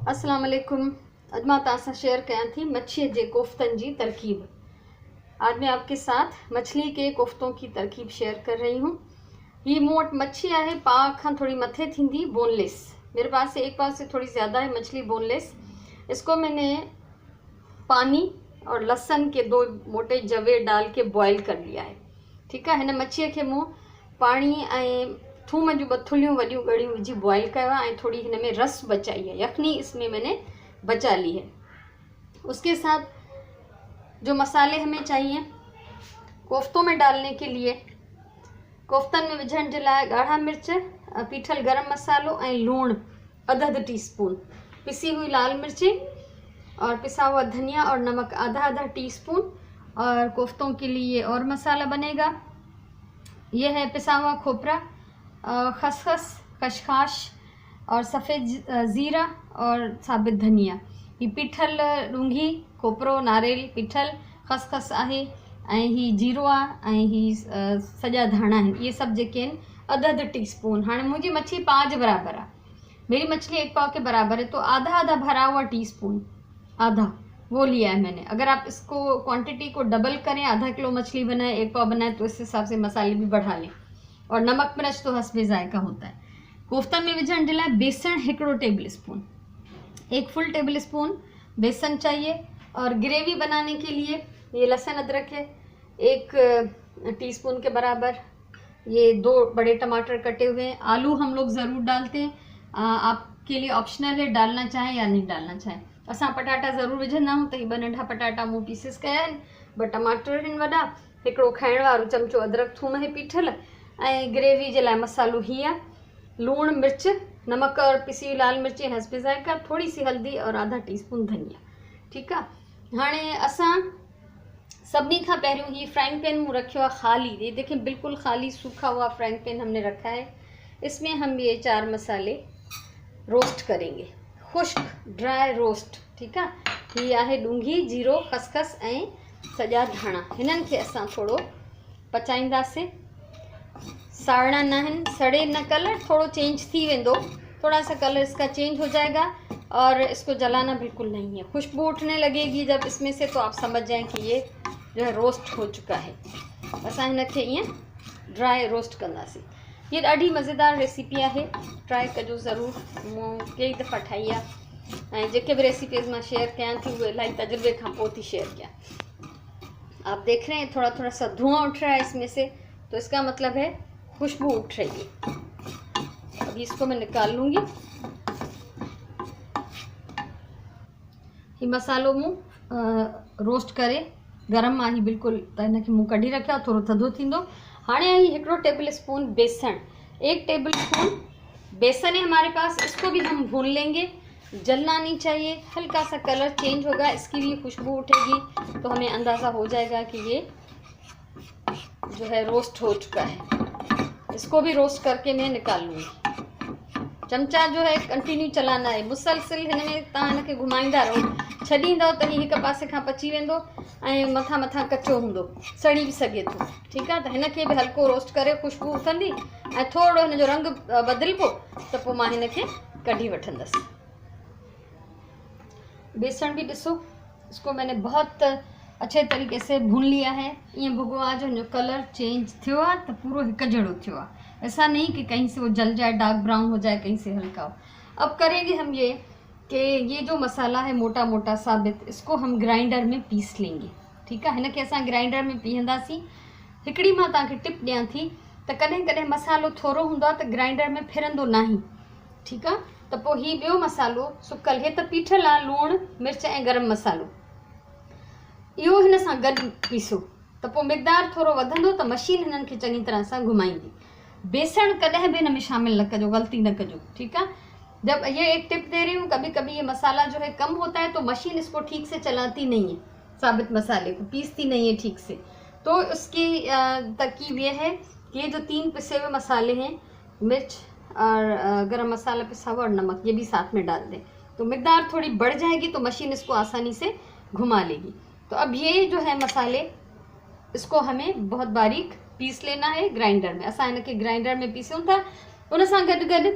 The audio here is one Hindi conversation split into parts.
अस्सलाम वालेकुम। अॼु मां तव्हां सां शेयर कयां थी मच्छीअ जे कोफ्तनि जी तरकीब। आज मैं आपके साथ मछली के कोफ्तों की तरकीब शेयर कर रही हूँ। ये मूं वटि मच्छी आहे पाव खां थोड़ी मथे थींदी, बोनलेस। मेरे पास से एक पाव से थोड़ी ज़्यादा है मछली बोनलेस। इसको मैंने पानी और लहसुन के 2 मोटे जवे डाल के बॉयल कर लिया है। ठीक है। हिन मच्छीअ खे मूं पानी ऐं थूम जूं 2 थुलियूं वॾियूं ॻड़ियूं विझी बॉयल कयो आहे ऐं थोड़ी हिन में रस बचाई है, यखनी इसमें मैंने बचा ली है। उसके साथ जो मसाले हमें चाहिए कोफ्तों में डालने के लिए, कोफ्तन में विझण जे लाइ ॻाढ़ा मिर्च, पीठल गरम मसालो ऐं लूण अध टीस्पून, पिसी हुई लाल मिर्ची और पिसा हुआ धनिया और नमक आधा टीस्पून। और कोफ्तों के लिए और मसाला बनेगा। यह है पिसा हुआ खोपरा, खसखस, खसखस और सफ़ेद ज़ीरा और साबित धनिया। ये पीठल डूंगी, खोपरो, नारेल, पीठल, खसखस आहे ऐं ही जीरो आहे ऐं ही सॼा धाणा आहिनि। ये सब जेके आहिनि अध टीस्पून। हाँ मुझी मच्छी पाव के बराबर है, मेरी मछली 1 पाव के बराबर है, तो आधा भरा हुआ टीस्पून, आधा वो लिया है मैंने। अगर आप इसको क्वांटिटी को डबल करें, आधा किलो मछली बनाए 1 पाव बनाए, तो इस हिसाब से मसाले भी बढ़ा लें। और नमक मिर्च तो हस्बे जायका होता है। कोफ्तन में विझण जे लाइ बेसन 1 table spoon, 1 full table spoon बेसन चाहिए। और ग्रेवी बनाने के लिए ये लहसुन अदरक है 1 टीस्पून के बराबर। ये 2 बड़े टमाटर कटे हुए हैं। आलू हम लोग ज़रूर डालते हैं, आपके लिए ऑप्शनल है, डालना चाहें या नहीं डालना चाहें। असां पटाटा ज़रूर विझंदा आहियूं, त ही 2 नंढा पटाटा मूं पीसिस कया आहिनि, 2 टमाटर आहिनि वॾा, 1 खाइण वारो चमचो अदरक थूम है पीठल ऐं ग्रेवी जे लाइ मसालो ही आहे, लूण मिर्च नमक और पिसी हुई लाल मिर्ची हस्बे जायका, थोड़ी सी हल्दी और आधा टीस्पून धनिया। ठीक है। हाणे असां सभी का पहिरियों ही फ्राइंग पैन में रखियो है खाली। ये देखें बिल्कुल खाली सूखा हुआ फ्राइंग पैन हमने रखा है। इसमें हम ये 4 मसाले रोस्ट करेंगे, खुश्क ड्राई रोस्ट। ठीक है। ये आहे डूंगी, जीरो, खसखस ऐं सॼा धाणा। हिननि खे असां थोड़ो पचाईंदासीं। साड़ना न हैं, सड़े न, कलर थोड़ो चेंज थी वेंदो, थोड़ा सा कलर इसका चेंज हो जाएगा और इसको जलाना बिल्कुल नहीं है। खुशबू उठने लगेगी जब इसमें से, तो आप समझ जाएं कि ये जो है रोस्ट हो चुका है। असां हिनखे ईअं ड्राई रोस्ट कंदासीं। ये ॾाढी मज़ेदार रेसिपी है, ट्राई कजो ज़रूर। मूं कई दफ़ा ठाही आहे ऐं जेके भी रेसिपीज़ मां शेयर कयां थी उहे इलाही तजुर्बे खां पोइ थी शेयर कयां। आप देख रहे हैं थोड़ा सा धुआं उठ रहा है इसमें से, तो इसका मतलब है खुशबू उठ रही है। अभी इसको मैं निकाल लूँगी। ही मसालो मूं रोस्ट करे गरम आहे बिल्कुल, त हिनखे मूं कढी रखिया, थोड़ो थधो थींदो। हाणे आई 1 टेबल स्पून बेसन, 1 टेबल स्पून बेसन है हमारे पास। इसको भी हम भून लेंगे, जलना नहीं चाहिए। हल्का सा कलर चेंज होगा, इसकी भी खुशबू उठेगी, तो हमें अंदाज़ा हो जाएगा कि ये जो है रोस्ट हो चुका है। इसको भी रोस्ट करके मैं निकाल लूँगी। चमचा जो है कंटिन्यू चलाना है, मुसलसिल हिन में तव्हां हिनखे घुमाईंदा रहो। छॾींदव त ही 1 पासे खां पची वेंदो ऐं मथां कचो हूंदो, सड़ी भी सघे थो। ठीक है। तो हिनखे भी हल्को रोस्ट करे खुशबू उठंदी ऐं थोड़ो हिन जो रंग बदलबो, त पोइ मां हिनखे कढी वठंदसि। बेसन भी ॾिसो, इसको मैंने बहुत अच्छे तरीके से भून लिया है। ये भुगो आज जो कलर चेंज थियो है, तो पूरा एक जड़ो थियो है। ऐसा नहीं कि कहीं से वो जल जाए, डार्क ब्राउन हो जाए, कहीं से हल्का हो। अब करेंगे हम ये कि ये जो मसाला है मोटा मोटा साबित, इसको हम ग्राइंडर में पीस लेंगे। ठीक है। हिनखे असां ग्राइंडर में पीहंदासीं। हिकिड़ी मां तव्हांखे टिप ॾियां थी त कॾहिं कॾहिं मसालो थोरो हूंदो आहे त ग्राइंडर में फिरंदो नाही। ठीक है। त पोइ ही ॿियो मसालो सुकल, हे त पीठल आहे, लूण मिर्च ऐं गरम मसालो, इहो हिन सां गॾु पीसो, त पोइ मिक़दार थोरो वधंदो, त मशीन हिननि खे चङी तरह सां घुमाईंदी। बेसण कॾहिं भी हिन में शामिल न कजो, गलती न कजो। ठीक है। जब ये एक टिप दे रही हूँ, कभी कभी ये मसाला जो है कम होता है, तो मशीन इसको ठीक से चलाती नहीं है, साबित मसाले को पीसती नहीं है ठीक से। तो उसकी तरकीब ये है कि ये जो 3 पिसे हुए मसाले हैं, मिर्च और गरम मसाला पिसा हुआ और नमक, ये भी साथ में डाल दें, तो मिकदार थोड़ी बढ़ जाएगी, तो मशीन इसको आसानी से घुमा लेगी। तो अब ये जो है मसाले, इसको हमें बहुत बारीक पीस लेना है ग्राइंडर में। असां इनके ग्राइंडर में पीसूं था। उन सां गॾु गॾु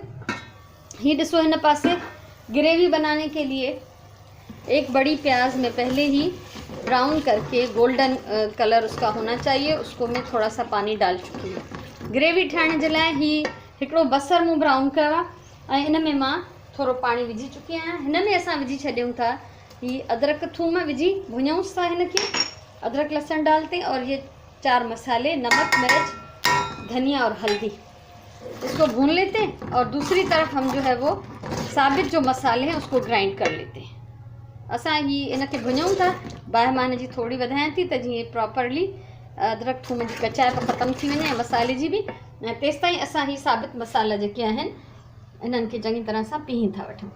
ही ॾिसो हिन पासे ग्रेवी बनाने के लिए एक बड़ी प्याज में पहले ही ब्राउन करके गोल्डन कलर उसका होना चाहिए, उसको मैं थोड़ा सा पानी डाल चुकी हूँ। ग्रेवी ठाहिण जे लाइ ही हिकिड़ो बसर मूं ब्राउन कयो आहे ऐं इन में मां थोरो पाणी विझी चुकी आहियां। हिन में असां विझी छॾियूं था ही अदरक थूम विझी भुञूंसि था हिनखे, अदरक लहसुन डालते और ये 4 मसाले नमक मिर्च धनिया और हल्दी, इसको भून लेते हैं। और दूसरी तरफ हम जो है वो साबित जो मसाले हैं उसको ग्राइंड कर लेते हैं। असां ही इनके भुञूं था, बाहि मां जी थोड़ी वधायां थी त जीअं प्रॉपरली अदरक थूम जी कचाइप ख़त्म थी वञे मसाले जी बि। तेसि ताईं असां ही साबित मसाला जेके आहिनि इन्हनि खे चङी तरह सां पीही था वठूं।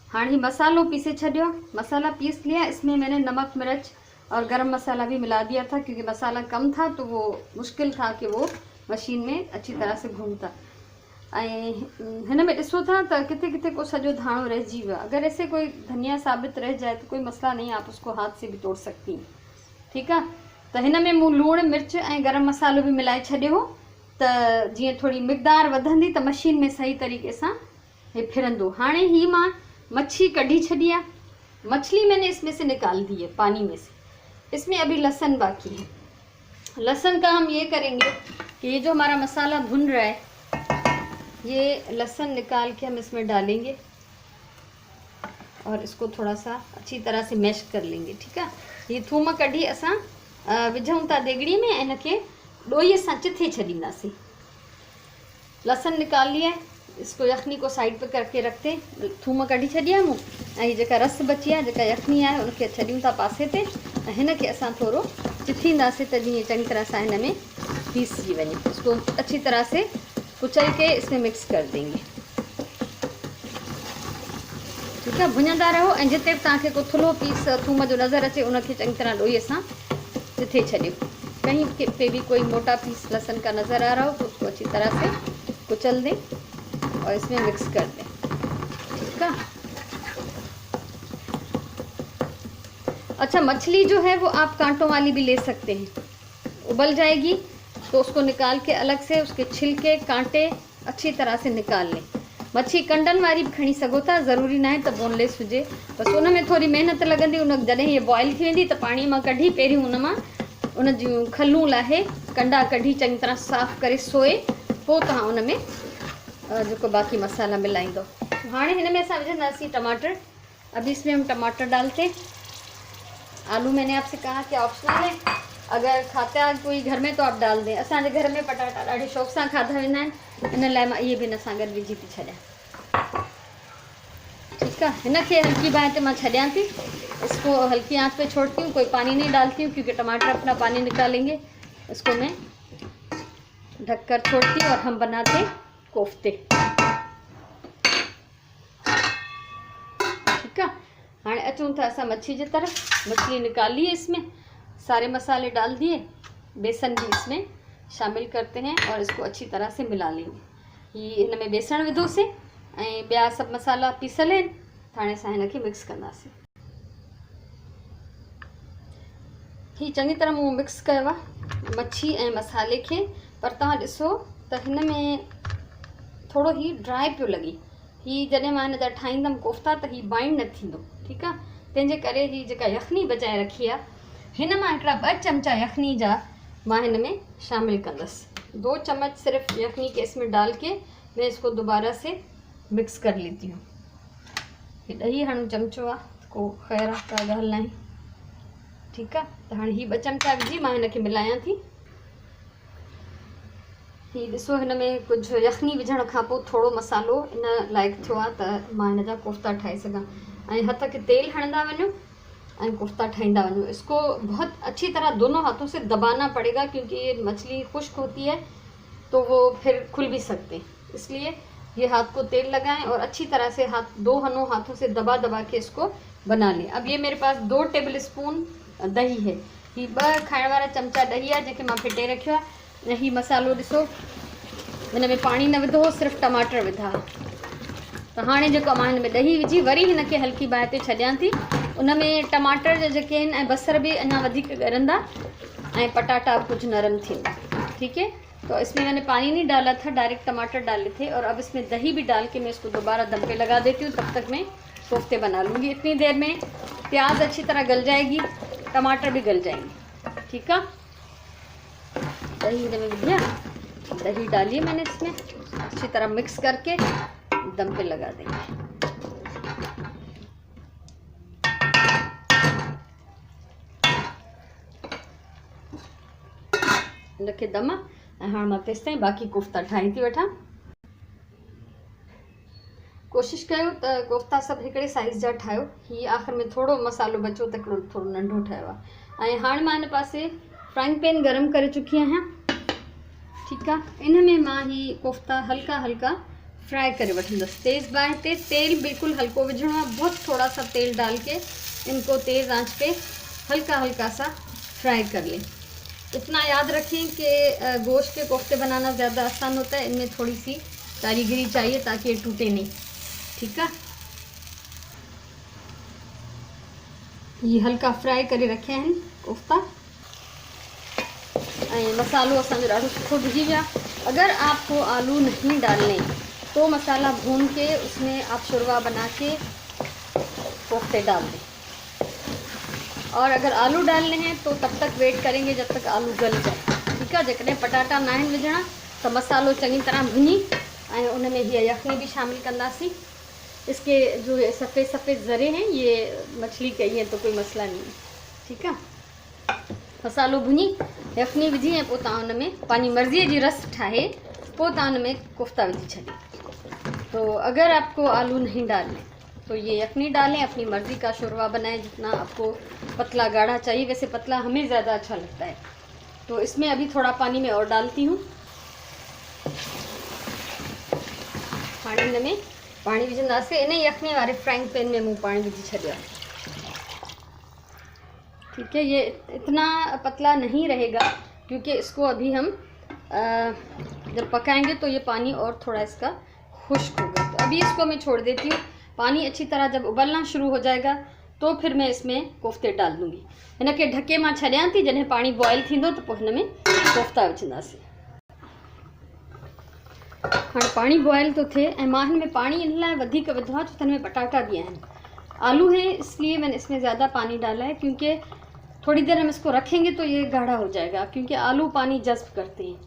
हाँ ही मसालो पीसे छड़ियो, मसाला पीस लिया। इसमें मैंने नमक मिर्च और गरम मसाला भी मिला दिया था क्योंकि मसाला कम था तो वो मुश्किल था कि वो मशीन में अच्छी तरह से घूमता। हिन में ॾिसो था तो किथे किथे को सॼो धाणो रहिजी वियो। अगर ऐसे कोई धनिया साबित रह जाए तो कोई मसला नहीं, आप उसको हाथ से भी तोड़ सकती हैं। ठीक है, तो हिन में मूं लूण मिर्च ऐं गरम मसालो भी मिलाए छॾियो त जीअं थोड़ी मिक़दार वधंदी त मशीन में सही तरीक़े सां हे फिरंदो। हाणे ही मां मच्छी कढ़ी छड़ी है, मछली मैंने इसमें से निकाल दी है पानी में से। इसमें अभी लहसुन बाकी है। लहसुन का हम ये करेंगे कि ये जो हमारा मसाला भुन रहा है ये लहसुन निकाल के हम इसमें डालेंगे और इसको थोड़ा सा अच्छी तरह से मैश कर लेंगे। ठीक है, ये थूम कढ़ी असां विझूं था देगड़ी में, इनके ॾोईअ सां चिथे छॾींदासीं। लहसुन निकाल लिया है, इसको यखनी को साइड पे करके रखते, थूम कढ़ी छॾी आहे मूं ऐं जेका रस बची आहे जेका यखनी आहे उनखे छॾियूं था पासे ते ऐं हिनखे असां थोरो चिथींदासीं त जीअं चङी तरह सां हिन में पीसजी वञे। इसको अच्छी तरह से कुचल के इसमें मिक्स कर देंगे। ठीक है, भुञंदा रहो ऐं जिते बि तव्हांखे को थुल्हो पीस थूम जो नज़र अचे उनखे चङी तरह ॾोईअ सां चिथे छॾियो। कहीं पे भी कोई मोटा पीस लहसुन का नज़र आ रहा हो तो उसको अच्छी तरह से कुचल दें और इसमें मिक्स कर दें। ठीक है, अच्छा मछली जो है वो आप कांटों वाली भी ले सकते हैं, उबल जाएगी तो उसको निकाल के अलग से उसके छिलके कांटे अच्छी तरह से निकाल लें। मच्छी कंडन वाली भी खणी सघो था, ज़रूरी ना है तो बोनलेस हुजे, बस उन में थोड़ी मेहनत लगंदी। उन जॾहिं ये बॉइल थी वेंदी तो पानी में कढ़ी पहिरियों उन मां उन जूं खलूं लाहे कंडा कढ़ी चंगी तरह साफ़ करे सोए पोइ तव्हां उन में जो बाकी मसाला मिलाईंदो। हाँ हिन में असां विझंदासीं टमाटर। अभी इसमें हम टमाटर डालते। आलू मैंने आपसे कहा कि ऑप्शनल है, अगर खाता कोई घर में तो आप डाल दें। असांजे घर में पटाटा ॾाढे शौक़ सां खाधा वेंदा आहिनि, इन लाइ मां इहे बि हिन सां गॾु विझी थी छॾियां। ठीकु आहे, हिनखे हल्की बांह ते मां छॾियां थी, इसको हल्की आंच पे छोड़ती हूँ, कोई पानी नहीं डालती हूँ क्योंकि टमाटर अपना पानी निकालेंगे। इसको मैं ढककर छोड़ती हूँ और हम बनाते कोफ्ते। ठीक है, हाँ अचूँ था असां मच्छी की तरफ। मछली निकाल ली है, इसमें सारे मसाले डाल दिए, बेसन भी इसमें शामिल करते हैं और इसको अच्छी तरह से मिला लेंगे। ये इनमें बेसन विधो से ऐं ॿिया सभु मसाला पीसल आहिनि, हाणे असां हिनखे मिक्स कंदासीं। ही चङी तरह मूं मिक्स कयो आहे मच्छी ऐं मसाले खे, पर तव्हां ॾिसो त हिन में थोरो ही ड्राई पियो लॻे। ही जॾहिं मां हिन जा ठाहींदमि कोफ्ता त ही बाइंड न थींदो। ठीकु आहे, तंहिंजे करे ही जेका यखनी बचाए रखी आहे हिन मां हिकिड़ा 2 चमचा यखनी जा मां हिन में शामिल कंदसि। 2 चम्मच सिर्फ यखनी के इसमें डाल के मैं इसको दोबारा से मिक्स कर लेती हूँ। ये ॾही हणो चमचो आहे, को ख़ैर आहे का ॻाल्हि नाहे। ठीकु आहे, त हाणे ही 2 चमचा विझी मां हिनखे मिलायां थी। ही ॾिसो हिन में कुझु यखनी विझण खां पोइ थोरो मसालो इन लाइक़ु थियो आहे त मां हिन जा कोफ्ता ठाहे सघां। ऐं हथ खे तेल हणंदा वञो ऐं कोफ्ता ठाहींदा वञो। इसको बहुत अच्छी तरह दोनों हाथों से दबाना पड़ेगा क्योंकि ये मछली खुश्क होती है तो वो फिर खुल भी सकते हैं, इसलिए ये हाथ को तेल लगाएं और अच्छी तरह से दोनों हाथों से दबा दबा के इसको बना लें। अब ये मेरे पास 2 टेबल स्पून दही है, ही 2 खाइण वारा चमचा दही आहे जंहिंखे मां फिटे रखियो आहे। ऐं ही मसालो ॾिसो हिन में पाणी न विधो, सिर्फ़ु टमाटर विधा। त हाणे जेको मां हिन में दही विझी वरी हिनखे हल्की बाहि ते छॾियां थी। उन में टमाटर जेके आहिनि ऐं बसर बि अञा वधीक ॻरंदा ऐं पटाटा कुझु नरम थींदा। ठीकु है, तो इसमें मैंने पानी नहीं डाला था, डायरेक्ट टमाटर डाले थे। और अब इसमें दही भी डाल के मैं इसको दोबारा दम पे लगा देती हूँ। तब तक मैं कोफ्ते बना लूँगी। इतनी देर में प्याज अच्छी तरह गल जाएगी, टमाटर भी गल जाएंगे। ठीक है, दही में भैया दही डालिए मैंने इसमें, अच्छी तरह मिक्स करके दम पे लगा देंगे। रखे दम ऐं हाणे मां तेसि ताईं बाक़ी कोफ्ता ठाही थी वठां। कोशिशि कयो त कोफ्ता सभु हिकिड़े साइज़ जा ठाहियो। हीअ आख़िर में थोरो मसालो बचो त हिकिड़ो थोरो नंढो ठाहियो आहे। ऐं हाणे मां हिन पासे फ्राइंग पैन गरम करे चुकी आहियां। ठीकु आहे, इन में मां ही कोफ्ता हल्का हल्का फ्राई करे वठंदसि। तेज़ बाहि ते तेल बिल्कुल हल्को विझणो है, बहुत थोड़ा सा तेल डाल के इनको तेज़ आंच पे हल्का हल्का सा फ्राई कर लें। इतना याद रखें कि गोश्त के कोफ्ते बनाना ज़्यादा आसान होता है, इनमें थोड़ी सी कारीगरी चाहिए ताकि ये टूटे नहीं। ठीक है, ये हल्का फ्राई करे रखे हैं कोफ्ता। मसालो असांजो ॾाढो सुठो भुजी विया। अगर आपको आलू नहीं डालने तो मसाला भून के उसमें आप शुरवा बना के कोफ्ते डाल दें। और अगर आलू डालने हैं तो तब तक वेट करेंगे जब तक आलू गल जाए। ठीक है, जैसे पटाटा ना विझणा तो मसालो चंगी तरह भुनी और उनमें ये यखनी भी शामिल कंदासीं। इसके जो सफ़ेद सफ़ेद ज़रे हैं ये मछली कही है तो कोई मसला नहीं है। ठीक है, मसालो भुनी यखनी विझी ऐं पोइ तव्हां हुन में पंहिंजी मर्ज़ीअ जी रस ठाहे पोइ तव्हां हुन में कोफ्ता विझी छॾियो। तो अगर आपको आलू नहीं डालने तो ये यखनी डालें, अपनी मर्ज़ी का शुरवा बनाएं जितना आपको पतला गाढ़ा चाहिए। वैसे पतला हमें ज़्यादा अच्छा लगता है। तो इसमें अभी थोड़ा पानी में और डालती हूँ। पानी हिन में पानी विझंदासीं, इन यखनी वाले फ्राइंग पैन में मूं पानी विझी छॾियो आहे। ठीक है, ये इतना पतला नहीं रहेगा क्योंकि इसको अभी हम जब पकाएंगे तो ये पानी और थोड़ा इसका खुश्क होगा। तो अभी इसको मैं छोड़ देती हूँ। पानी अच्छी तरह जब उबलना शुरू हो जाएगा तो फिर मैं इसमें कोफ्ते डाल दूँगी। इनके ढके मां छॾियां थी, जॾहिं पानी बॉयल थींदो तो पोइ हिन में कोफ्ता विझंदासीं। हाँ, पानी बॉयल तो थे ऐं मां हिन में पानी इन लाइ वधीक विधो आहे छो त हिन में पटाटा भी आहिनि। आलू हैं इसलिए मैंने इसमें ज़्यादा पानी डाला है क्योंकि थोड़ी देर हम इसको रखेंगे तो ये गाढ़ा हो जाएगा क्योंकि आलू पानी जज़्ब करते हैं।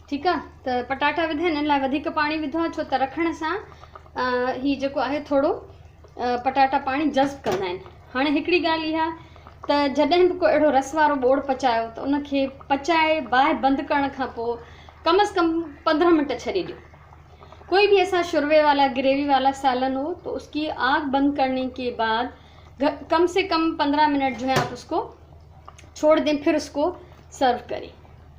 ठीक है, तो पटाटा विधा इन लाइ वधीक पानी विधो आहे छो त रखण सां ही जेको आहे थोड़ो पटाटा पानी जज़्ब कंदा आहिनि। हाणे हिकिड़ी ॻाल्हि इहा त जॾहिं बि को अहिड़ो रस वारो ॿोड़ पचायो त उनखे पचाए बाहि बंदि करण खां पोइ कम से कम 15 मिनट छॾे ॾियो। कोई भी ऐसा शुरवे वाला ग्रेवी वाला सालन हो तो उसकी आग बंद करने के बाद कम से कम 15 मिनट जो है आप उसको छोड़ दें, फिर उसको सर्व करें।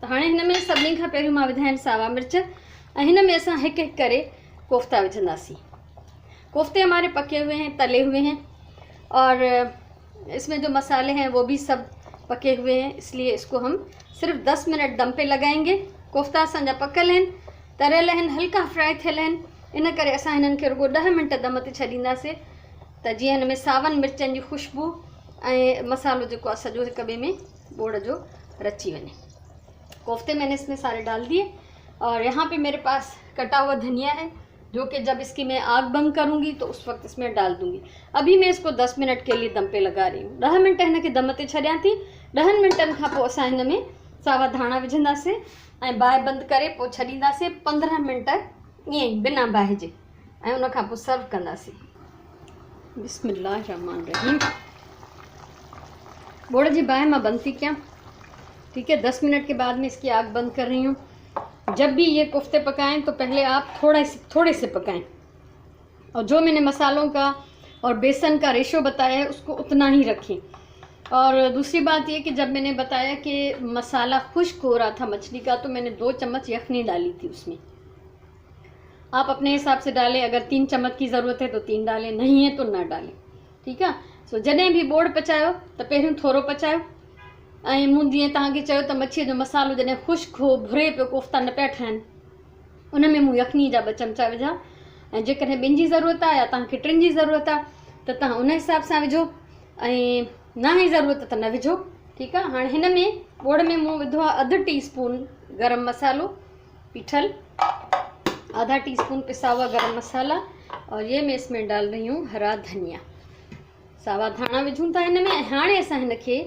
तो हाँ, हिन में सभिनी खां पहिरियों मां विधा आहिनि सावा मिर्च ऐं हिन में असां हिकु हिकु करे कोफ्ता विझंदासीं। कोफ्ते हमारे पके हुए हैं, तले हुए हैं और इसमें जो मसाले हैं वो भी सब पके हुए हैं, इसलिए इसको हम सिर्फ 10 मिनट दम पे लगाएंगे। कोफ्ता असांजा पकल आहिनि, तरियल आहिनि, हल्का फ्राई थियल आहिनि, इन करे असां हिननि खे रुगो 10 मिनट दम ते छॾींदासीं त जीअं हिन में सावनि मिर्चनि जी खुशबू ऐं मसालो जेको आहे सॼो हिक ॿिए में बोड़ जो रची वञे। कोफ्ते मैंने इसमें सारे डाल दिए और यहाँ पे मेरे पास कटा हुआ धनिया है जो कि जब इसकी मैं आग बंद करूँगी तो उस वक्त इसमें डाल दूँगी। अभी मैं इसको 10 मिनट के लिए दम पे लगा रही हूँ। 10 मिनट हिन खे दम ते छॾियां थी। 10 मिनटनि खां पोइ असां हिन में सावा धाणा विझंदासीं ऐं बाहि बंदि करे पोइ छॾींदासीं 15 मिनट ईअं ई बिना बाहि जे ऐं उन खां पोइ सर्व कंदासीं। बिस्मिल्लाह रहमान रहीम। बोड़ जी बाहि मां बंद थी कयां। ठीक है, 10 मिनट के बाद मैं इसकी आग बंद कर रही हूँ। जब भी ये कोफ्ते पकाएं तो पहले आप थोड़े से पकाएं और जो मैंने मसालों का और बेसन का रेशो बताया है उसको उतना ही रखें। और दूसरी बात ये कि जब मैंने बताया कि मसाला खुश्क हो रहा था मछली का तो मैंने 2 चम्मच यखनी डाली थी उसमें। आप अपने हिसाब से डालें, अगर 3 चम्मच की ज़रूरत है तो 3 डालें, नहीं है तो ना डालें। ठीक है, सो जॾहिं भी बोड़ पचायो तो पहिरियों थोरो पचायो ऐं मूं जीअं तव्हांखे चयो त मच्छीअ जो मसालो जॾहिं खुश्क हो भुरे पियो कोफ्ता न पिया ठहनि उन में मूं यखनी जा 2 चमचा विझा ऐं जेकॾहिं 2 जी ज़रूरत आहे या तव्हांखे 3 जी ज़रूरत आहे त तव्हां उन हिसाब सां विझो ऐं न ई ज़रूरत त न विझो। ठीकु आहे, हाणे हिन में बोड़ में मूं विधो आहे 1/2 टीस्पून गरम मसालो पीठल, आधा टीस्पून पिसा हुआ गरम मसाला, और ये मैं इसमें डाल रही हूँ हरा धनिया। सावा धाणा विझूं था हिन में। हाणे असां हिनखे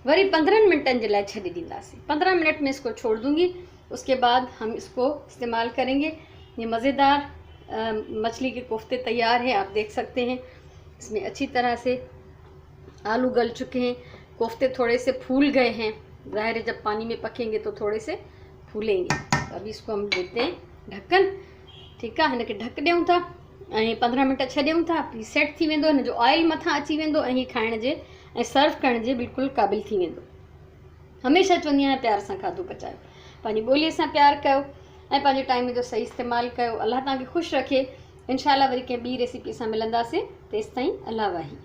वरी 15 मिनटनि जे लाइ छॾे ॾींदासीं। 15 मिनट में इसको छोड़ दूंगी, उसके बाद हम इसको इस्तेमाल करेंगे। ये मज़ेदार मछली के कोफ्ते तैयार हैं, आप देख सकते हैं। इसमें अच्छी तरह से आलू गल चुके हैं, कोफ्ते थोड़े से फूल गए हैं। ज़ाहिर है जब पानी में पकेंगे तो थोड़े से फूलेंगे। तो अभी इसको हम देते हैं ढक्कन। ठीकु आहे, हिनखे ढक ॾियूं था ऐं 15 मिनट छॾियूं था। सेट थी वेंदो, हिन जो ऑयल मथां अची वेंदो ऐं खाइण जे ऐं सर्व करण जे बिल्कुलु क़ाबिल थी वेंदो। हमेशह चवंदी आहियां प्यार सां खाधो पचायो, पंहिंजी ॿोलीअ सां प्यार कयो ऐं पंहिंजे टाइम जो सही इस्तेमालु कयो। अलाह तव्हांखे ख़ुशि रखे। इंशाअल्लाह वरी कंहिं ॿी रेसिपी सां मिलंदासीं। तेसिताईं अल्लाह वाही।